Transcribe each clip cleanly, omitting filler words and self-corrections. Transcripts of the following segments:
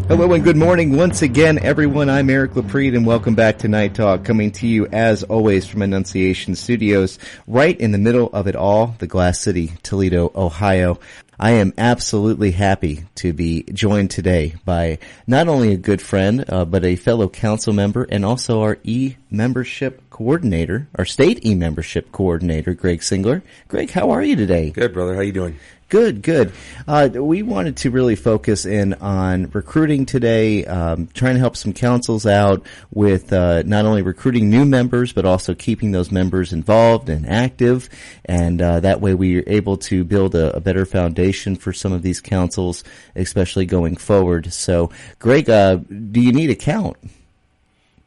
Hello and good morning once again, everyone. I'm Eric Loprete, and welcome back to Night Talk, coming to you, as always, from Annunciation Studios, right in the middle of it all, the Glass City, Toledo, Ohio. I am absolutely happy to be joined today by not only a good friend, but a fellow council member and also our e-membership coordinator, our state e-membership coordinator, Greg Singler. Greg, how are you today? Good, brother. How you doing? Good, good. We wanted to really focus in on recruiting today, trying to help some councils out with not only recruiting new members, but also keeping those members involved and active. And that way we are able to build a better foundation for some of these councils, especially going forward. So, Greg, do you need a count?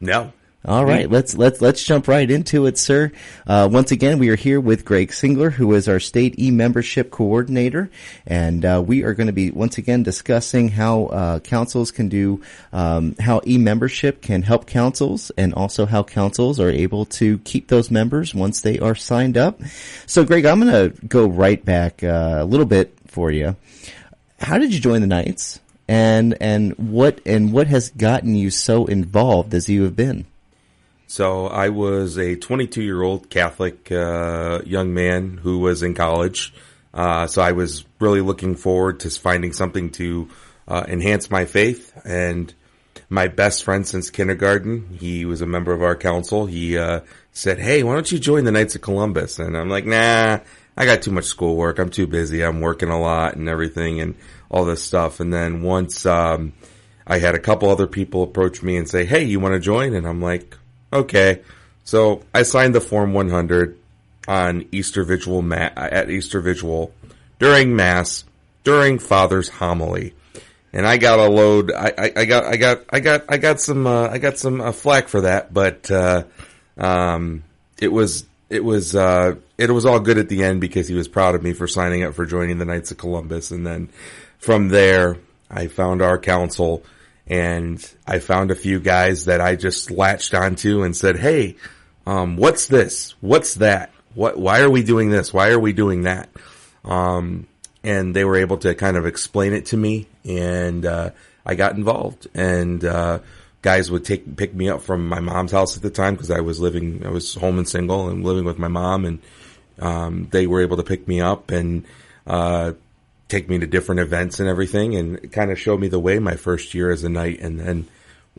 No. All right, let's jump right into it, sir. Once again, we are here with Greg Singler, who is our state e-membership coordinator, and we are going to be once again discussing how councils can do, how e-membership can help councils, and also how councils are able to keep those members once they are signed up. So, Greg, I'm going to go right back a little bit for you. How did you join the Knights, and what has gotten you so involved as you have been? So I was a 22-year-old Catholic young man who was in college. So I was really looking forward to finding something to enhance my faith. And my best friend since kindergarten, he was a member of our council. He said, "Hey, why don't you join the Knights of Columbus?" And I'm like, "Nah, I got too much schoolwork. I'm too busy. I'm working a lot and everything and all this stuff." And then once I had a couple other people approach me and say, "Hey, you want to join?" And I'm like, okay. So I signed the Form 100 on Easter Vigil at Easter Vigil during Mass, during Father's homily. And I got a load. I got some flack for that, but it was all good at the end because he was proud of me for signing up for joining the Knights of Columbus. And then from there, I found our council. And I found a few guys that I just latched onto and said, "Hey, what's this? What's that? Why are we doing this? Why are we doing that?" And they were able to kind of explain it to me, and I got involved. And guys would pick me up from my mom's house at the time because I was home and single and living with my mom, and they were able to pick me up and take me to different events and everything, and kind of showed me the way my first year as a knight. And then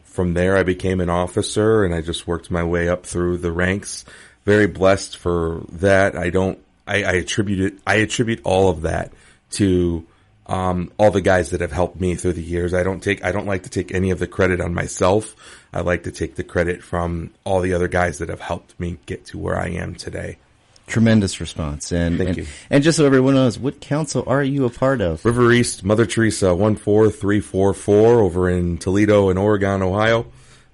from there I became an officer, and I just worked my way up through the ranks. Very blessed for that. I attribute all of that to all the guys that have helped me through the years. I don't like to take any of the credit on myself. I like to take the credit from all the other guys that have helped me get to where I am today. Tremendous response. Thank you. And just so everyone knows, what council are you a part of? River East, Mother Teresa 14344 over in Toledo and Oregon, Ohio.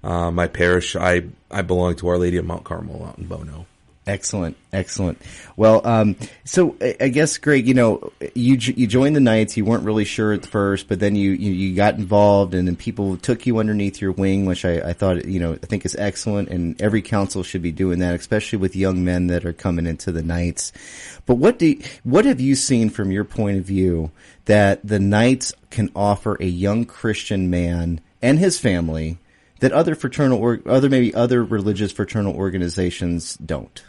My parish, I belong to Our Lady of Mount Carmel out in Bono. Excellent, excellent. Well, so I guess, Greg, you joined the Knights. You weren't really sure at first, but then you got involved, and then people took you underneath your wing, which I thought, I think is excellent, and every council should be doing that, especially with young men that are coming into the Knights. But what have you seen from your point of view that the Knights can offer a young Christian man and his family that other religious fraternal organizations don't?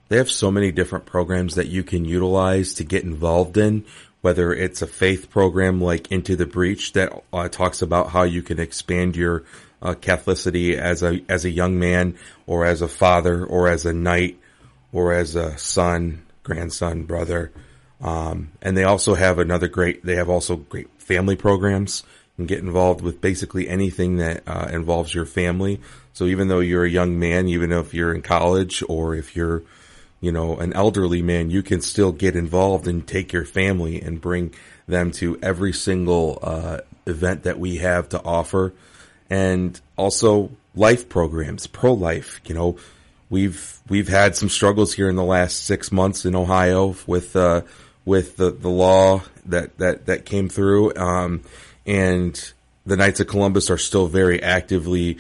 They have so many different programs that you can utilize to get involved in, whether it's a faith program like Into the Breach that talks about how you can expand your Catholicity as a young man, or as a father, or as a knight, or as a son, grandson, brother. And they also have great family programs. You can get involved with basically anything that involves your family. So even though you're a young man, even if you're in college, or if you're an elderly man, you can still get involved and take your family and bring them to every single event that we have to offer. And also life programs, pro-life. We've had some struggles here in the last 6 months in Ohio with the law that came through. And the Knights of Columbus are still very actively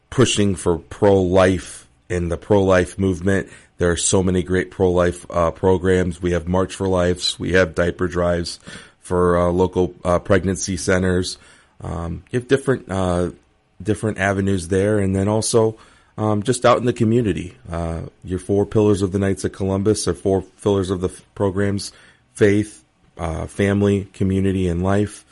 pushing for pro-life in the pro-life movement. There are so many great pro-life programs. We have March for Lives. We have diaper drives for local pregnancy centers. You have different avenues there, and then also just out in the community. Your 4 pillars of the Knights of Columbus are 4 pillars of the programs: faith, family, community, and life.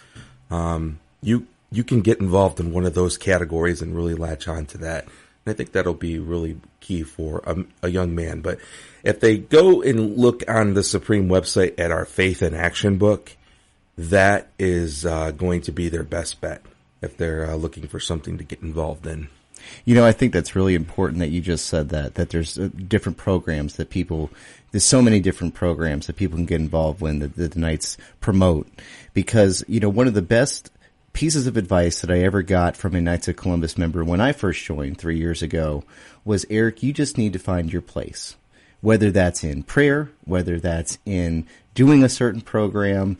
You can get involved in one of those categories and really latch on to that. And I think that'll be really key for a young man. But if they go and look on the Supreme website at our Faith in Action book, that is going to be their best bet if they're looking for something to get involved in. I think that's really important that you just said that there's different programs that there's so many different programs that people can get involved with that the Knights promote. Because, one of the best pieces of advice that I ever got from a Knights of Columbus member when I first joined 3 years ago was, Eric, you just need to find your place. Whether that's in prayer, whether that's in doing a certain program,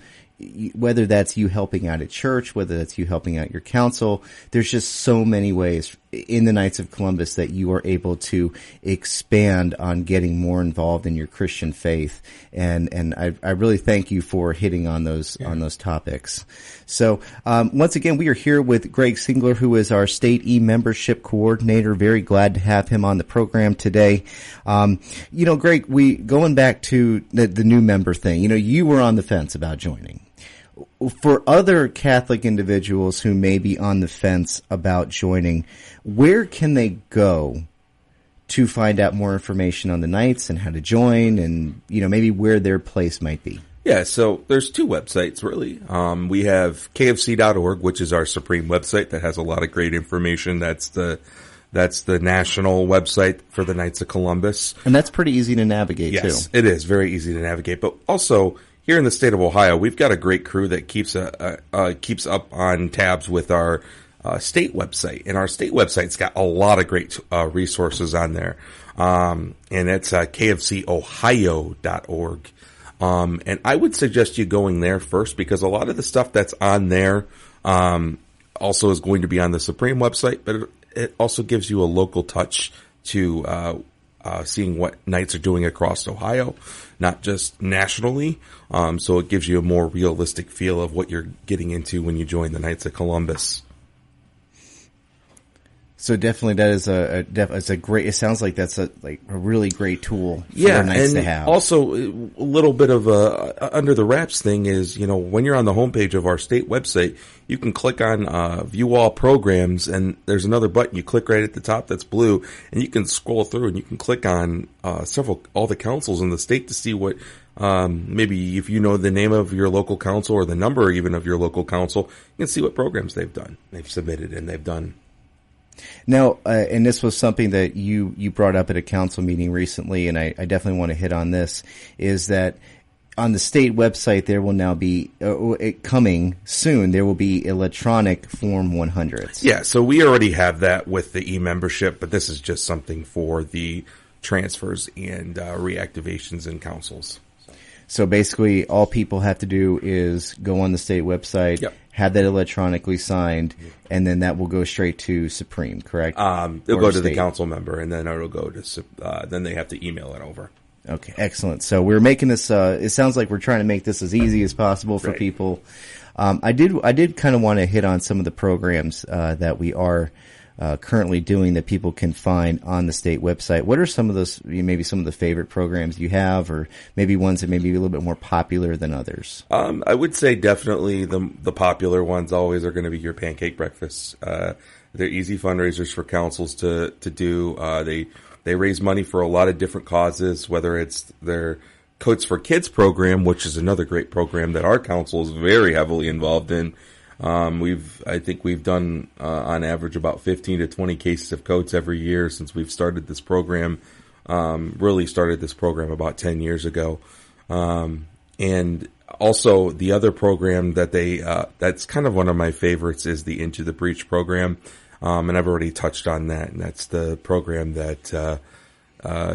whether that's you helping out at church, whether that's you helping out your council, there's just so many ways in the Knights of Columbus that you are able to expand on getting more involved in your Christian faith. And I really thank you for hitting on those topics. So, once again, we are here with Greg Singler, who is our state e-membership coordinator. Very glad to have him on the program today. Greg, going back to the new member thing, you were on the fence about joining. For other Catholic individuals who may be on the fence about joining, where can they go to find out more information on the Knights and how to join, and maybe where their place might be? Yeah, so there's 2 websites really. We have kfc.org, which is our Supreme website that has a lot of great information. That's the national website for the Knights of Columbus, and that's pretty easy to navigate too. Yes, it is very easy to navigate, but also here in the state of Ohio, we've got a great crew that keeps up on tabs with our state website, and our state website's got a lot of great resources on there, and it's kfcohio.org. And I would suggest you going there first, because a lot of the stuff that's on there also is going to be on the Supreme website, but it also gives you a local touch to seeing what Knights are doing across Ohio, not just nationally. So it gives you a more realistic feel of what you're getting into when you join the Knights of Columbus. So definitely that is it's a great, it sounds like that's a really great tool for the Knights to have. Also a little bit of a under the wraps thing is, when you're on the homepage of our state website, you can click on view all programs, and there's another button you click right at the top that's blue, and you can scroll through and you can click on all the councils in the state to see what maybe if you know the name of your local council or the number even of your local council, you can see what programs they've submitted and they've done. Now, and this was something that you brought up at a council meeting recently, and I definitely want to hit on this, is that on the state website there will now be, coming soon, there will be electronic Form 100s. Yeah, so we already have that with the e-membership, but this is just something for the transfers and reactivations in councils. So basically, all people have to do is go on the state website, yep, have that electronically signed, and then that will go straight to Supreme, correct? It'll go to the council member, and then it'll go to, then they have to email it over. Okay, excellent. So we're making this, it sounds like we're trying to make this as easy as possible for right. people. I did kind of want to hit on some of the programs, that we are, currently doing that people can find on the state website. What are some of those, maybe some of the favorite programs you have, or maybe ones that may be a little bit more popular than others? I would say definitely the popular ones always are going to be your pancake breakfasts. They're easy fundraisers for councils to do. They raise money for a lot of different causes, whether it's their Coats for Kids program, which is another great program that our council is very heavily involved in. I think we've done, on average about 15 to 20 cases of coats every year since we've started this program, really started this program about 10 years ago. And also the other program that that's kind of one of my favorites is the Into the Breach program. And I've already touched on that, and that's the program that,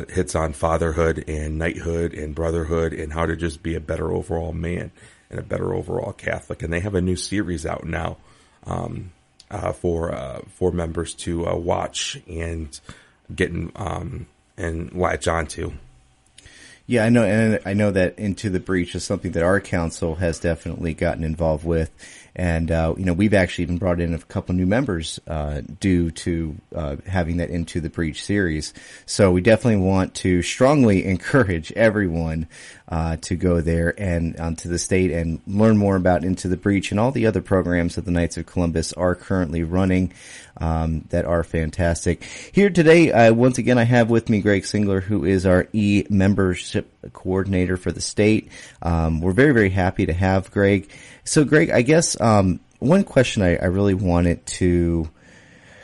hits on fatherhood and knighthood and brotherhood and how to just be a better overall man and a better overall Catholic. And they have a new series out now, for members to, watch and get and latch onto. Yeah, I know that Into the Breach is something that our council has definitely gotten involved with. And, we've actually even brought in a couple new members, due to, having that Into the Breach series. So we definitely want to strongly encourage everyone, to go there and, to the state and learn more about Into the Breach and all the other programs that the Knights of Columbus are currently running, that are fantastic. Here today, once again, I have with me Greg Singler, who is our e-membership coordinator for the state. We're very, very happy to have Greg. So Greg, I guess, one question I really wanted to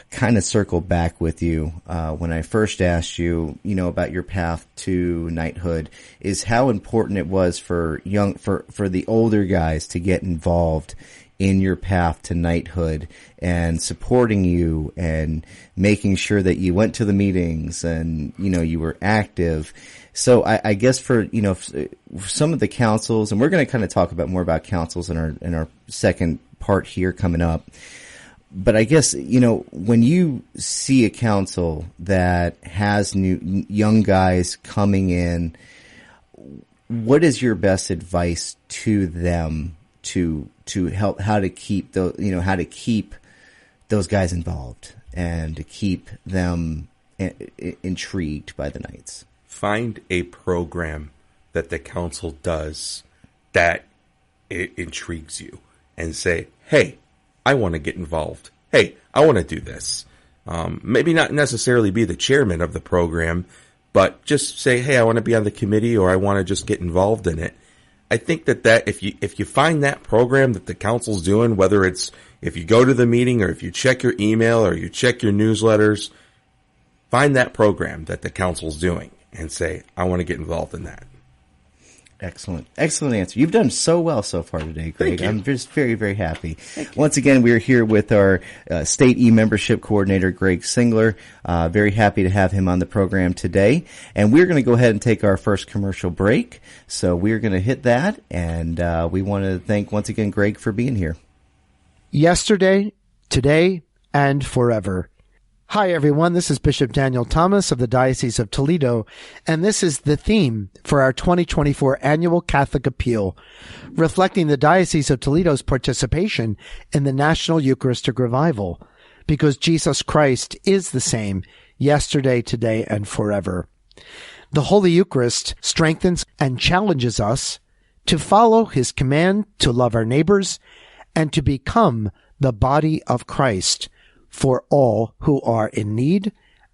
kind of circle back with you, when I first asked you, about your path to knighthood, is how important it was for the older guys to get involved in your path to knighthood and supporting you and making sure that you went to the meetings and, you were active. So I guess for some of the councils, and we're going to kind of talk more about councils in our second part here coming up. But I guess, when you see a council that has young guys coming in, what is your best advice to them to help, how to keep those guys involved and to keep them intrigued by the Knights? Find a program that the council does that it intrigues you and say, hey, I want to get involved. Hey, I want to do this. Maybe not necessarily be the chairman of the program, but just say, hey, I want to be on the committee or I want to just get involved in it. I think that if you find that program that the council's doing, whether it's if you go to the meeting or if you check your email or you check your newsletters, find that program that the council's doing and say, I want to get involved in that. Excellent. Excellent answer. You've done so well so far today, Greg. I'm just very, very happy. Once again, we're here with our state e-membership coordinator, Greg Singler. Very happy to have him on the program today. And we're going to go ahead and take our first commercial break. So we're going to hit that. And we want to thank once again, Greg, for being here. Yesterday, today, and forever. Hi, everyone. This is Bishop Daniel Thomas of the Diocese of Toledo, and this is the theme for our 2024 Annual Catholic Appeal, reflecting the Diocese of Toledo's participation in the National Eucharistic Revival, because Jesus Christ is the same yesterday, today, and forever. The Holy Eucharist strengthens and challenges us to follow his command to love our neighbors and to become the body of Christ for all who are in need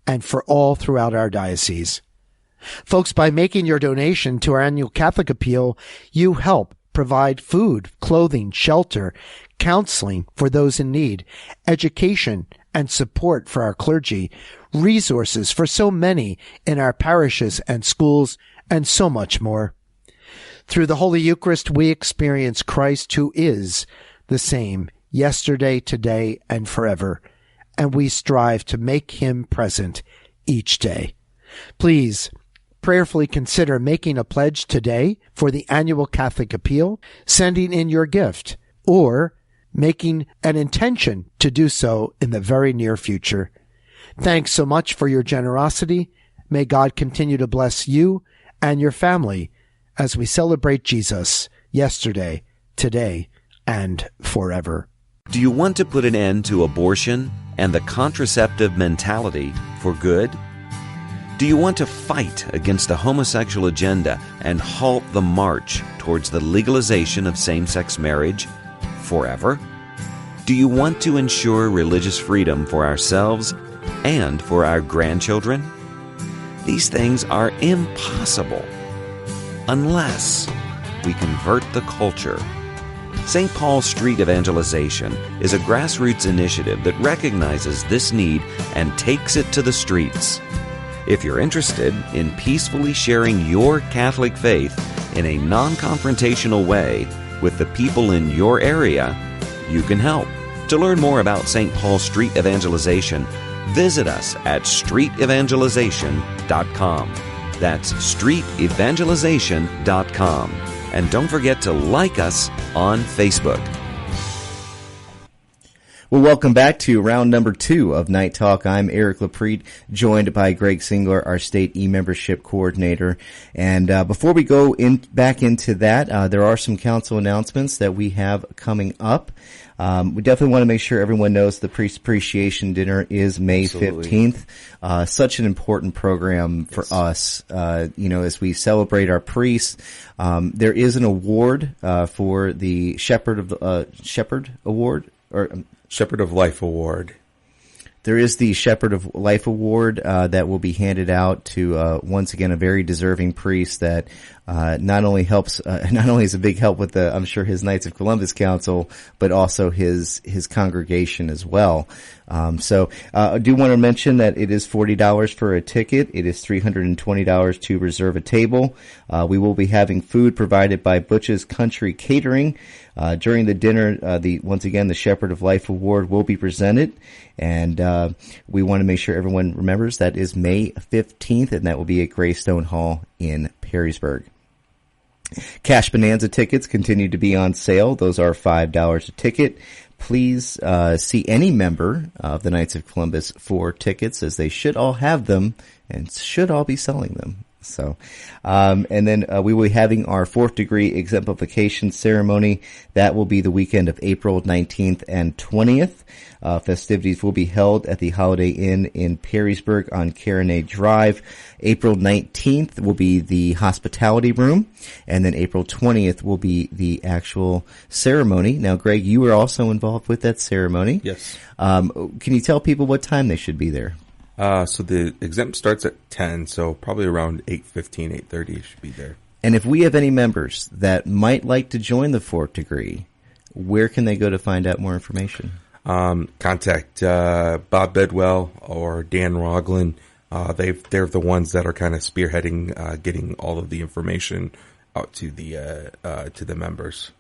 and for all throughout our diocese. Folks, by making your donation to our annual Catholic Appeal, you help provide food, clothing, shelter, counseling for those in need, education and support for our clergy, resources for so many in our parishes and schools, and so much more. Through the Holy Eucharist, we experience Christ, who is the same yesterday, today, and forever, and we strive to make him present each day. Please prayerfully consider making a pledge today for the annual Catholic Appeal, sending in your gift, or making an intention to do so in the very near future. Thanks so much for your generosity. May God continue to bless you and your family as we celebrate Jesus yesterday, today, and forever. Do you want to put an end to abortion and the contraceptive mentality for good? Do you want to fight against the homosexual agenda and halt the march towards the legalization of same-sex marriage forever? Do you want to ensure religious freedom for ourselves and for our grandchildren? These things are impossible unless we convert the culture. St. Paul Street Evangelization is a grassroots initiative that recognizes this need and takes it to the streets. If you're interested in peacefully sharing your Catholic faith in a non-confrontational way with the people in your area, you can help. To learn more about St. Paul Street Evangelization, visit us at streetevangelization.com. That's streetevangelization.com. And don't forget to like us on Facebook. Well, welcome back to round number 2 of Night Talk. I'm Eric Loprete, joined by Greg Singler, our state e-membership coordinator. And before we go back into that, there are some council announcements that we have coming up. We definitely want to make sure everyone knows the Priest Appreciation Dinner is May 15th. Such an important program for us, as we celebrate our priests. There is an award for the Shepherd Award, or Shepherd of Life Award. There is the Shepherd of Life Award that will be handed out to once again a very deserving priest that not only is a big help with I'm sure his Knights of Columbus Council, but also his congregation as well. So I do want to mention that it is $40 for a ticket. It is $320 to reserve a table. We will be having food provided by Butch's Country Catering. During the dinner, once again, the Shepherd of Life Award will be presented, and we want to make sure everyone remembers that is May 15th, and that will be at Greystone Hall in Perrysburg. Cash Bonanza tickets continue to be on sale. Those are $5 a ticket. Please see any member of the Knights of Columbus for tickets, as they should all have them and should all be selling them. So, and then we will be having our 4th degree exemplification ceremony. That will be the weekend of April 19th and 20th. Festivities will be held at the Holiday Inn in Perrysburg on Carenay Drive. April 19th will be the hospitality room, and then April 20th will be the actual ceremony. Now, Greg, you were also involved with that ceremony. Yes. Can you tell people what time they should be there? So the exempt starts at 10, so probably around 8:15, 8:30 you should be there. And if we have any members that might like to join the 4th degree, where can they go to find out more information? Contact Bob Bedwell or Dan Roglin. They're the ones that are kind of spearheading getting all of the information out to the members.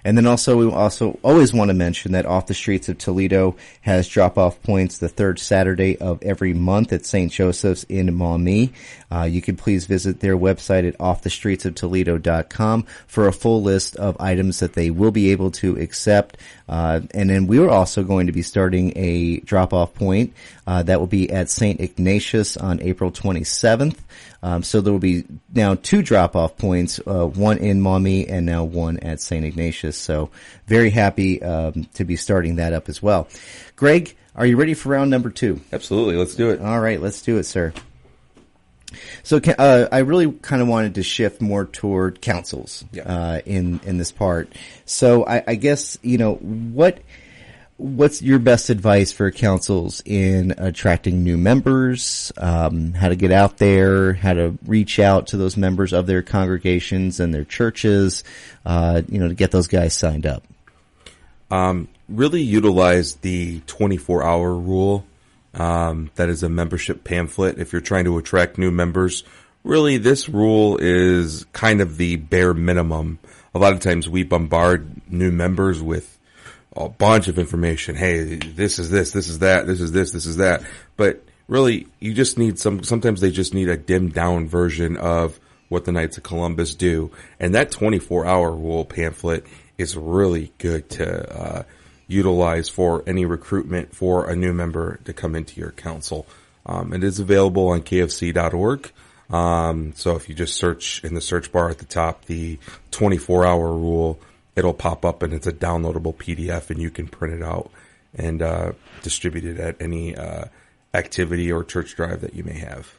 And then also, we also always want to mention that Off the Streets of Toledo has drop-off points the 3rd Saturday of every month at St. Joseph's in Maumee. You can please visit their website at offthestreetsoftoledo.com for a full list of items that they will be able to accept. And then we're also going to be starting a drop-off point that will be at St. Ignatius on April 27th. So there will be now 2 drop-off points, one in Maumee and now one at St. Ignatius. So very happy to be starting that up as well. Greg, are you ready for round number 2? Absolutely. Let's do it. All right, let's do it, sir. So I really kind of wanted to shift more toward councils in this part. So I guess, what's your best advice for councils in attracting new members, how to get out there, how to reach out to those members of their congregations and their churches, to get those guys signed up? Really utilize the 24-hour rule. That is a membership pamphlet. If you're trying to attract new members, really this rule is kind of the bare minimum. A lot of times we bombard new members with a bunch of information. Hey, this is this is that, this is this is that. But really, you just need sometimes they just need a dimmed down version of what the Knights of Columbus do. And that 24-hour rule pamphlet is really good to utilize for any recruitment for a new member to come into your council. It is available on kfc.org. So if you just search in the search bar at the top, the 24-hour rule, it'll pop up and it's a downloadable PDF and you can print it out and distribute it at any activity or church drive that you may have.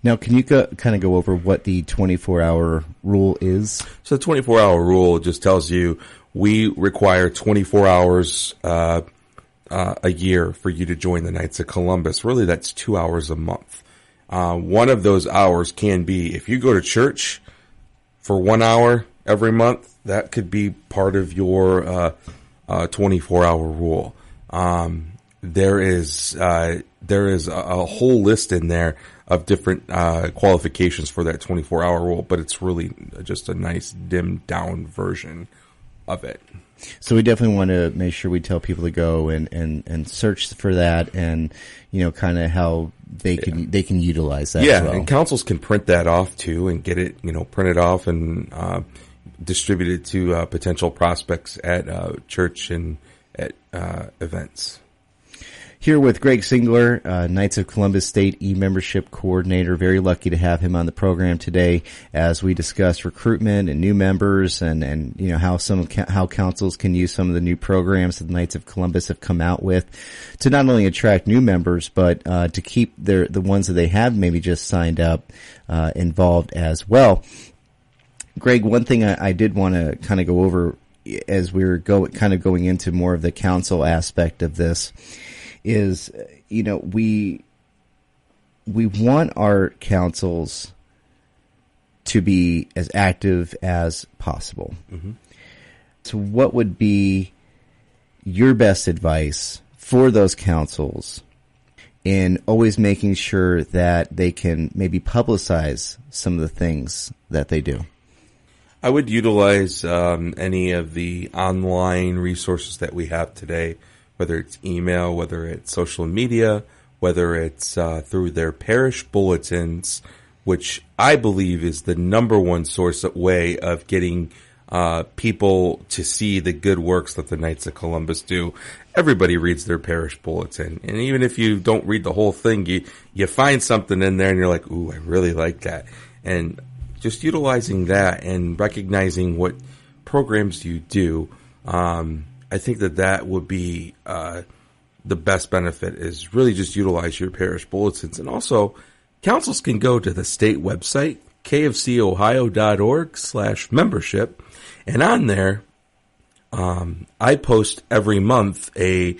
Now, can you kind of go over what the 24-hour rule is? So the 24-hour rule just tells you we require 24 hours a year for you to join the Knights of Columbus. Really, that's 2 hours a month. One of those hours can be, if you go to church for 1 hour every month, that could be part of your 24-hour rule. There is a whole list in there of different qualifications for that 24-hour rule, but it's really just a nice dimmed down version of it. So we definitely want to make sure we tell people to go and search for that, and kind of how they can utilize that as well. And councils can print that off too and get it printed off and distribute it to potential prospects at church and at events. Here with Greg Singler, Knights of Columbus State e-membership coordinator. Very lucky to have him on the program today as we discuss recruitment and new members and you know how how councils can use some of the new programs that the Knights of Columbus have come out with to not only attract new members but to keep the ones that they have maybe just signed up involved as well. Greg, one thing I did want to kind of go over as we're going into more of the council aspect of this is, you know, we want our councils to be as active as possible. Mm-hmm. So what would be your best advice for those councils in always making sure that they can maybe publicize some of the things that they do? I would utilize any of the online resources that we have today, whether it's email, whether it's social media, whether it's through their parish bulletins, which I believe is the number one way of getting people to see the good works that the Knights of Columbus do. Everybody reads their parish bulletin. And even if you don't read the whole thing, you find something in there and you're like, ooh, I really like that. And just utilizing that and recognizing what programs you do, I think that would be the best benefit is really just utilize your parish bulletins. And also, councils can go to the state website, kfcohio.org/membership. And on there, I post every month a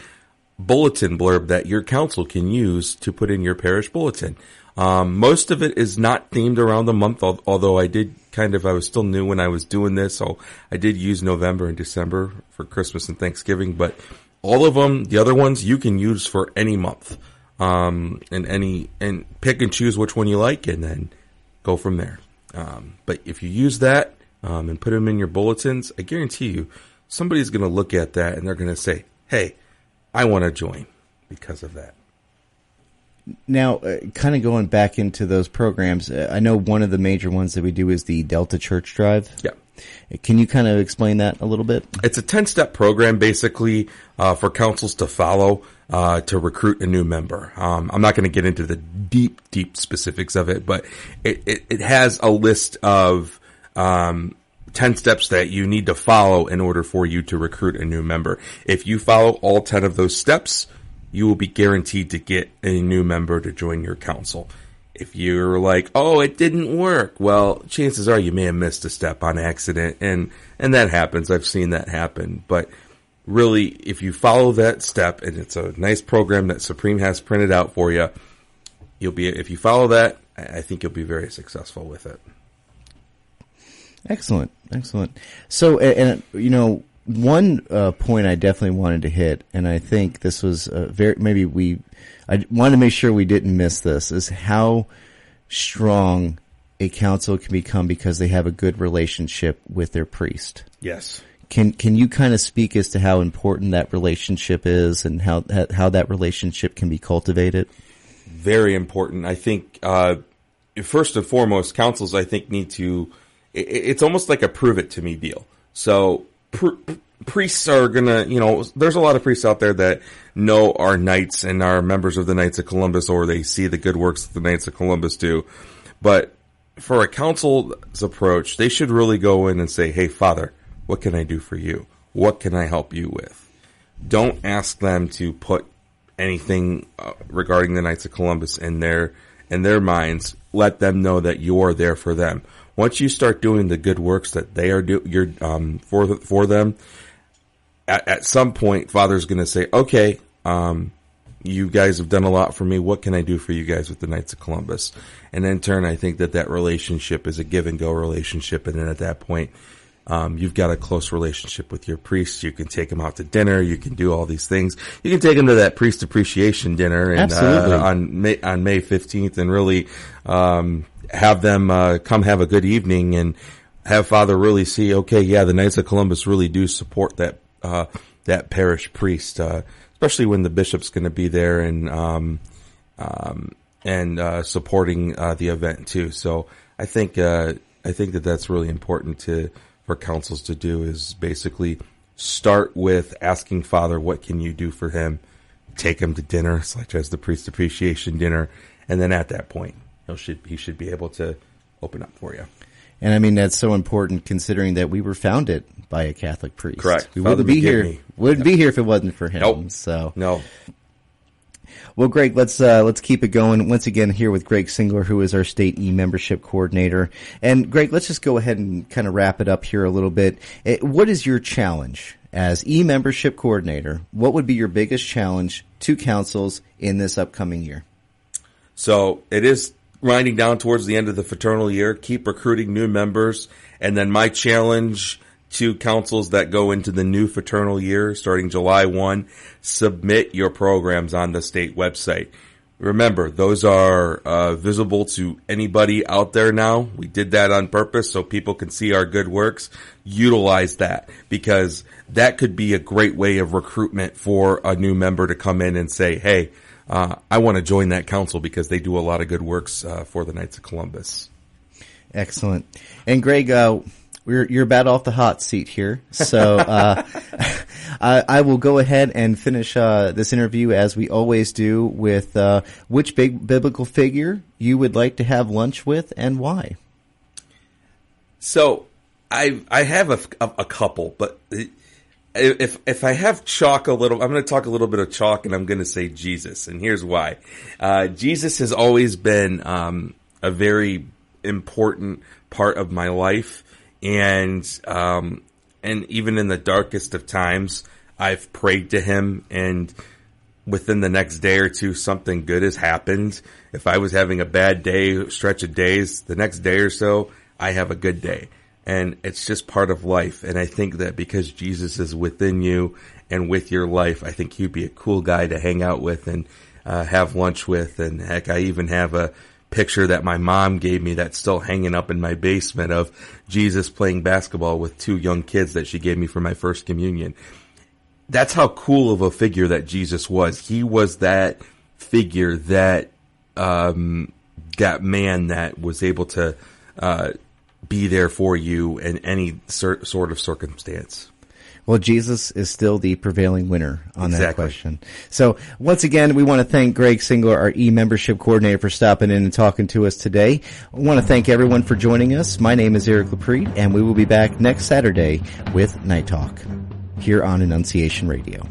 bulletin blurb that your council can use to put in your parish bulletin. Most of it is not themed around the month, although I was still new when I was doing this, so I did use November and December for Christmas and Thanksgiving, but all of them, the other ones, you can use for any month, and pick and choose which one you like and then go from there. But if you use that, and put them in your bulletins, I guarantee you somebody's going to look at that and they're going to say, hey, I want to join because of that. Now, kind of going back into those programs, I know one of the major ones that we do is the Delta Church Drive. Yeah. Can you kind of explain that a little bit? It's a 10-step program, basically, for councils to follow to recruit a new member. I'm not going to get into the deep specifics of it, but it has a list of 10 steps that you need to follow in order for you to recruit a new member. If you follow all 10 of those steps, you will be guaranteed to get a new member to join your council. If you're like, oh, it didn't work, well, chances are you may have missed a step on accident, and that happens. I've seen that happen. But really, if you follow that step, and it's a nice program that Supreme has printed out for you, if you follow that, I think you'll be very successful with it. Excellent. So, and you know, one point I definitely wanted to hit, and I think this was I wanted to make sure we didn't miss this, is how strong a council can become because they have a good relationship with their priest. Yes. Can you kind of speak as to how important that relationship is and how that relationship can be cultivated? Very important. I think first and foremost, councils I think need to. It's almost like a prove it to me deal. So. Priests are gonna, there's a lot of priests out there that know our knights and are members of the Knights of Columbus, or they see the good works that the Knights of Columbus do. But for a council's approach, they should really go in and say, hey, Father, what can I do for you? What can I help you with? Don't ask them to put anything regarding the Knights of Columbus in their minds. Let them know that you are there for them. Once you start doing the good works that they are for them, at some point, Father's going to say, "Okay, you guys have done a lot for me. What can I do for you guys with the Knights of Columbus?" And in turn, I think that relationship is a give and go relationship, and then at that point, you've got a close relationship with your priests. You can take them out to dinner. You can do all these things. You can take them to that priest appreciation dinner and on May 15th, and really have them come have a good evening and have Father really see, okay, yeah, the Knights of Columbus really do support that parish priest, especially when the bishop's going to be there and supporting the event too. So I think that that's really important for councils to do, is basically start with asking Father, what can you do for him? Take him to dinner, such as the priest appreciation dinner. And then at that point, he should be able to open up for you. And I mean, that's so important considering that we were founded by a Catholic priest. Correct. We wouldn't be here. Wouldn't be here if it wasn't for him. Nope. So no. Well, Greg, let's keep it going once again here with Greg Singler, who is our state e-membership coordinator. And Greg, let's just go ahead and kind of wrap it up here a little bit. What is your challenge as e-membership coordinator? What would be your biggest challenge to councils in this upcoming year? So it is winding down towards the end of the fraternal year. Keep recruiting new members. And then my challenge to councils that go into the new fraternal year starting July 1, submit your programs on the state website. Remember, those are visible to anybody out there now. We did that on purpose so people can see our good works. Utilize that, because that could be a great way of recruitment for a new member to come in and say, hey, I want to join that council because they do a lot of good works for the Knights of Columbus. Excellent. And Greg, you're about off the hot seat here, so I will go ahead and finish this interview as we always do with which big biblical figure you would like to have lunch with and why. So I have a couple, but if I have chalk a little, I'm going to talk a little bit of chalk, and I'm going to say Jesus, and here's why. Jesus has always been a very important part of my life. And even in the darkest of times, I've prayed to him, and within the next day or two, something good has happened. If I was having a bad day, stretch of days, the next day or so, I have a good day. And it's just part of life. And I think that because Jesus is within you and with your life, I think he'd be a cool guy to hang out with and have lunch with. And heck, I even have a picture that my mom gave me that's still hanging up in my basement of Jesus playing basketball with two young kids that she gave me for my first communion. That's how cool of a figure that Jesus was. He was that figure, that man that was able to be there for you in any sort of circumstance. Well, Jesus is still the prevailing winner on that question. So once again, we want to thank Greg Singler, our e-membership coordinator, for stopping in and talking to us today. I want to thank everyone for joining us. My name is Eric Loprete, and we will be back next Saturday with Night Talk here on Annunciation Radio.